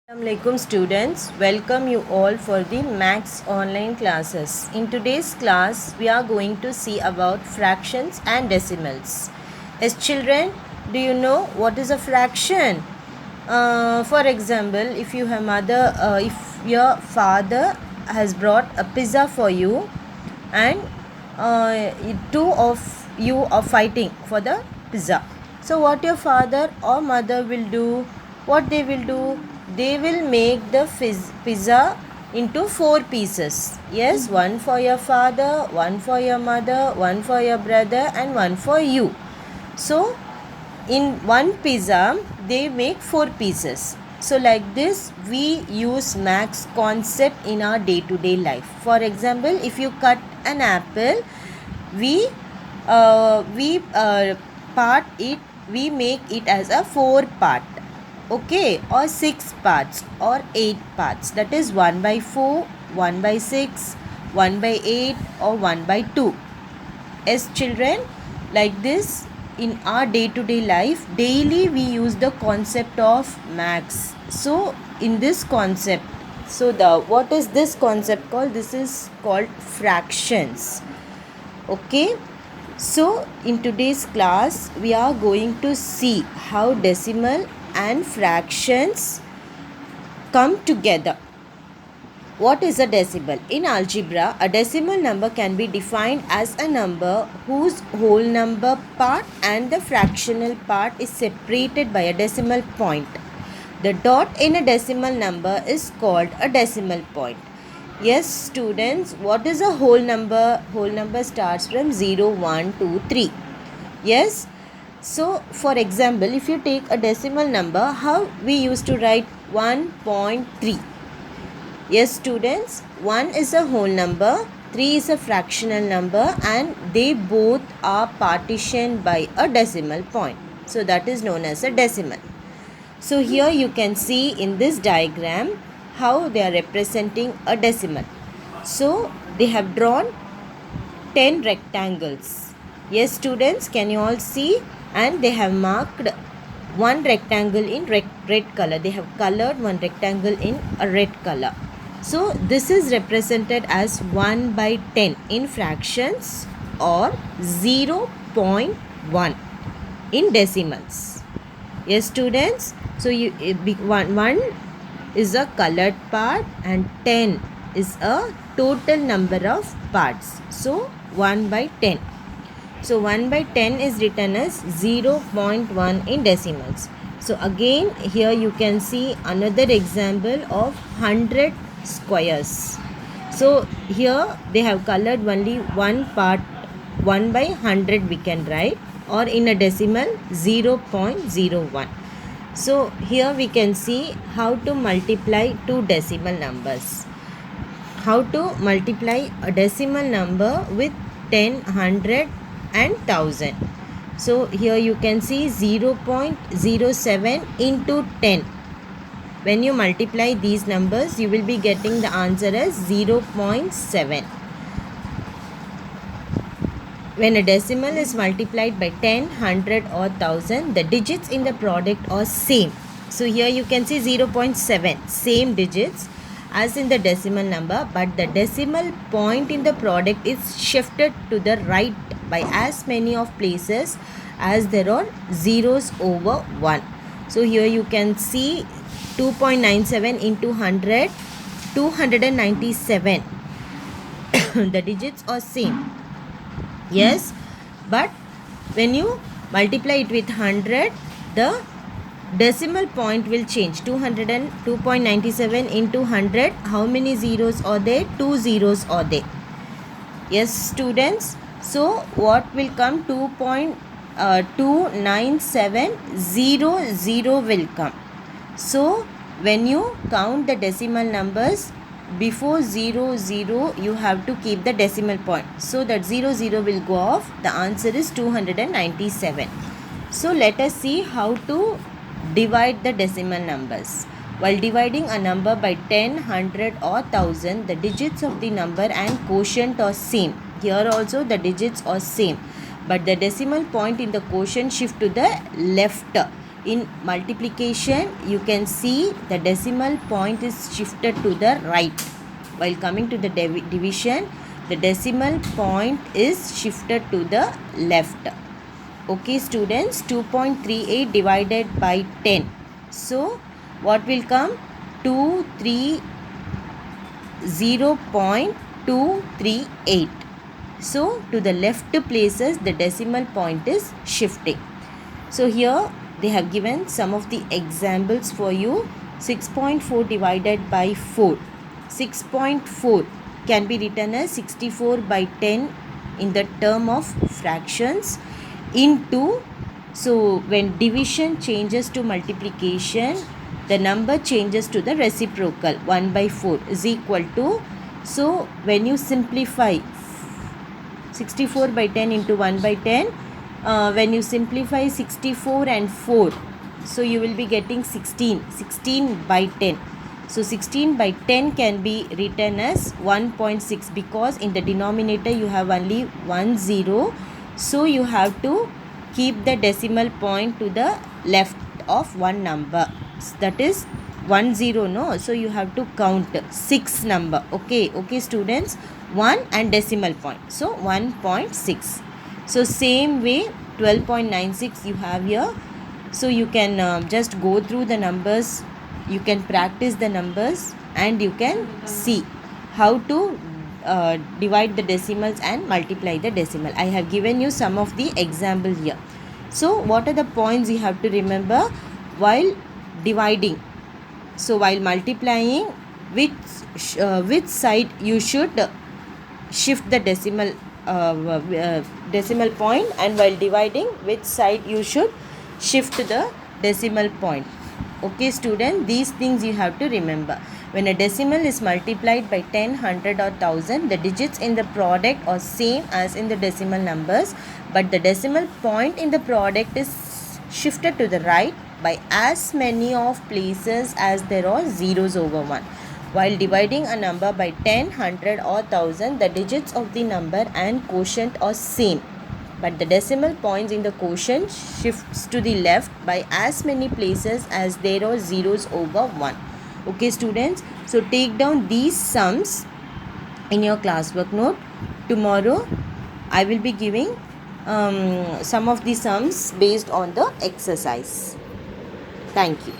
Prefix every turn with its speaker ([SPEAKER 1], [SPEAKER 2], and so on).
[SPEAKER 1] Assalamualaikum students, welcome you all for the Max online classes. In today's class, we are going to see about fractions and decimals. As children, do you know what is a fraction? For example, if your father has brought a pizza for you, and two of you are fighting for the pizza. So what your father or mother will do? What they will do? They will make the pizza into 4 pieces. Yes, one for your father, one for your mother, one for your brother, and one for you. So in one pizza they make 4 pieces. So like this we use max concept in our day-to-day life. For example, if you cut an apple, we part it, we make it as a 4 part, okay, or 6 parts or 8 parts. That is 1 by 4, 1 by 6, 1 by 8, or 1 by 2. As children, like this in our day-to-day life, daily we use the concept of max. So in this concept, what is this concept called? This is called fractions. Okay, so in today's class we are going to see how decimal and fractions come together. What is a decimal? In algebra, a decimal number can be defined as a number whose whole number part and the fractional part is separated by a decimal point. The dot in a decimal number is called a decimal point. Yes, students, what is a whole number? Whole number starts from 0, 1, 2, 3. Yes. So, for example, if you take a decimal number, how we used to write 1.3? Yes, students, 1 is a whole number, 3 is a fractional number, and they both are partitioned by a decimal point. So, that is known as a decimal. So, here you can see in this diagram how they are representing a decimal. So, they have drawn 10 rectangles. Yes, students, can you all see? And they have marked one rectangle in red color. They have colored one rectangle in a red color. So this is represented as 1 by 10 in fractions or 0.1 in decimals. Yes, students. So one is a colored part and 10 is a total number of parts. So 1 by 10. So 1 by 10 is written as 0.1 in decimals. So again here you can see another example of 100 squares. So here they have colored only one part, 1 by 100 we can write, or in a decimal 0.01. So here we can see how to multiply two decimal numbers. How to multiply a decimal number with 10, 100 and 1000. So here you can see 0.07 into 10. When you multiply these numbers, you will be getting the answer as 0.7. When a decimal is multiplied by 10, 100 or 1000, the digits in the product are same. So here you can see 0.7, same digits as in the decimal number, but the decimal point in the product is shifted to the right by as many of places as there are zeros over 1. So here you can see 2.97 into 100, 297. The digits are same. Yes, but when you multiply it with 100, the decimal point will change. 202.97 into 100. How many zeros are there? 2 zeros are there. Yes, students. So what will come? 2.29700 will come. So when you count the decimal numbers, before 00 you have to keep the decimal point, so that 00 will go off. The answer is 297. So let us see how to divide the decimal numbers. While dividing a number by 10, 100 or 1000, the digits of the number and quotient are same. Here also the digits are same, but the decimal point in the quotient shift to the left In multiplication, you can see the decimal point is shifted to the right. While coming to the division, the decimal point is shifted to the left. Okay students, 2.38 divided by 10. So what will come? 0.238. So to the left places the decimal point is shifting. So here they have given some of the examples for you. 6.4 divided by 4. 6.4 can be written as 64 by 10 in the term of fractions into, so when division changes to multiplication, the number changes to the reciprocal. 1 by 4 is equal to, so when you simplify 64 by 10 into 1 by 10, when you simplify 64 and 4, so you will be getting 16 by 10. So 16 by 10 can be written as 1.6 because in the denominator you have only 1 0. So you have to keep the decimal point to the left of one number. That is 1 0, no? So you have to count 6 number. Okay students, 1 and decimal point. So 1.6. So same way 12.96 you have here. So you can just go through the numbers, you can practice the numbers and you can see how to divide the decimals and multiply the decimal. I have given you some of the example here. So what are the points you have to remember while dividing? So while multiplying, which side you should shift the decimal point, and while dividing, which side you should shift the decimal point. Okay student, these things you have to remember. When a decimal is multiplied by 10, 100 or 1000, the digits in the product are same as in the decimal numbers, but the decimal point in the product is shifted to the right by as many of places as there are zeros over 1. While dividing a number by 10, 100 or 1000, the digits of the number and quotient are same, but the decimal points in the quotient shifts to the left by as many places as there are zeros over 1. Okay students, so take down these sums in your classwork note. Tomorrow I will be giving some of the sums based on the exercise. Thank you.